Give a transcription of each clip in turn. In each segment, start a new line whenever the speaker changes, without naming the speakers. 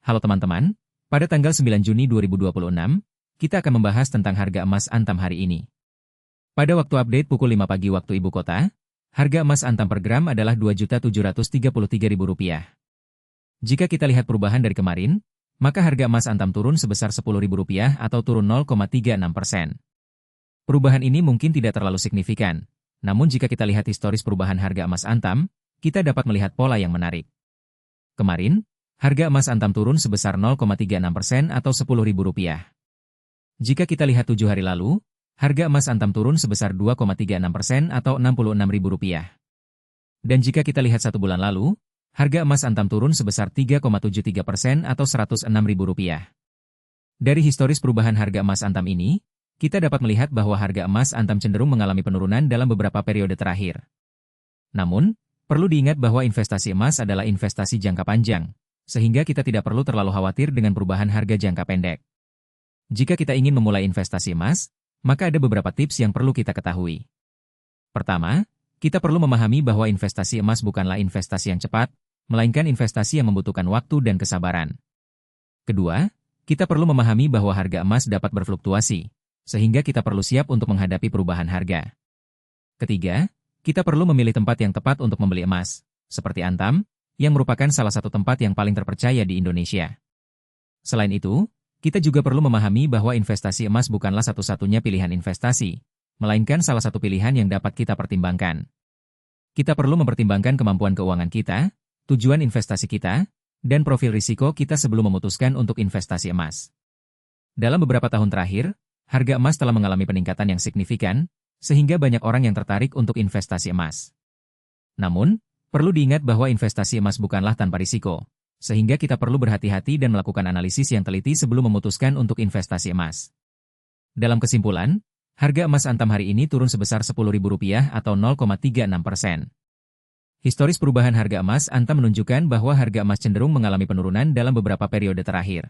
Halo teman-teman, pada tanggal 9 Juni 2026, kita akan membahas tentang harga emas Antam hari ini. Pada waktu update pukul 5 pagi waktu ibu kota, harga emas Antam per gram adalah Rp2.733.000. Jika kita lihat perubahan dari kemarin, maka harga emas Antam turun sebesar Rp10.000 atau turun 0,36%. Perubahan ini mungkin tidak terlalu signifikan, namun jika kita lihat historis perubahan harga emas Antam, kita dapat melihat pola yang menarik. Kemarin, harga emas Antam turun sebesar 0,36% atau Rp10.000. Jika kita lihat 7 hari lalu, harga emas Antam turun sebesar 2,36% atau Rp66.000. Dan jika kita lihat 1 bulan lalu, harga emas Antam turun sebesar 3,73% atau Rp106.000. Dari historis perubahan harga emas Antam ini, kita dapat melihat bahwa harga emas Antam cenderung mengalami penurunan dalam beberapa periode terakhir. Namun, perlu diingat bahwa investasi emas adalah investasi jangka panjang, sehingga kita tidak perlu terlalu khawatir dengan perubahan harga jangka pendek. Jika kita ingin memulai investasi emas, maka ada beberapa tips yang perlu kita ketahui. Pertama, kita perlu memahami bahwa investasi emas bukanlah investasi yang cepat, melainkan investasi yang membutuhkan waktu dan kesabaran. Kedua, kita perlu memahami bahwa harga emas dapat berfluktuasi, sehingga kita perlu siap untuk menghadapi perubahan harga. Ketiga, kita perlu memilih tempat yang tepat untuk membeli emas, seperti Antam, yang merupakan salah satu tempat yang paling terpercaya di Indonesia. Selain itu, kita juga perlu memahami bahwa investasi emas bukanlah satu-satunya pilihan investasi, melainkan salah satu pilihan yang dapat kita pertimbangkan. Kita perlu mempertimbangkan kemampuan keuangan kita, tujuan investasi kita, dan profil risiko kita sebelum memutuskan untuk investasi emas. Dalam beberapa tahun terakhir, harga emas telah mengalami peningkatan yang signifikan, sehingga banyak orang yang tertarik untuk investasi emas. Namun, perlu diingat bahwa investasi emas bukanlah tanpa risiko, sehingga kita perlu berhati-hati dan melakukan analisis yang teliti sebelum memutuskan untuk investasi emas. Dalam kesimpulan, harga emas Antam hari ini turun sebesar Rp10.000 atau 0,36%. Historis perubahan harga emas Antam menunjukkan bahwa harga emas cenderung mengalami penurunan dalam beberapa periode terakhir.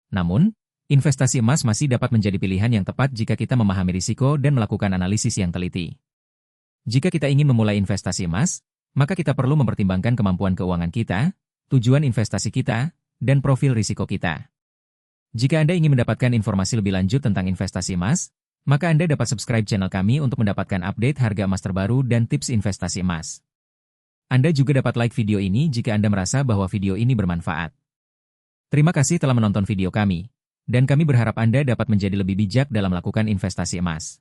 Namun, investasi emas masih dapat menjadi pilihan yang tepat jika kita memahami risiko dan melakukan analisis yang teliti. Jika kita ingin memulai investasi emas, maka kita perlu mempertimbangkan kemampuan keuangan kita, tujuan investasi kita, dan profil risiko kita. Jika Anda ingin mendapatkan informasi lebih lanjut tentang investasi emas, maka Anda dapat subscribe channel kami untuk mendapatkan update harga emas terbaru dan tips investasi emas. Anda juga dapat like video ini jika Anda merasa bahwa video ini bermanfaat. Terima kasih telah menonton video kami. Dan kami berharap Anda dapat menjadi lebih bijak dalam melakukan investasi emas.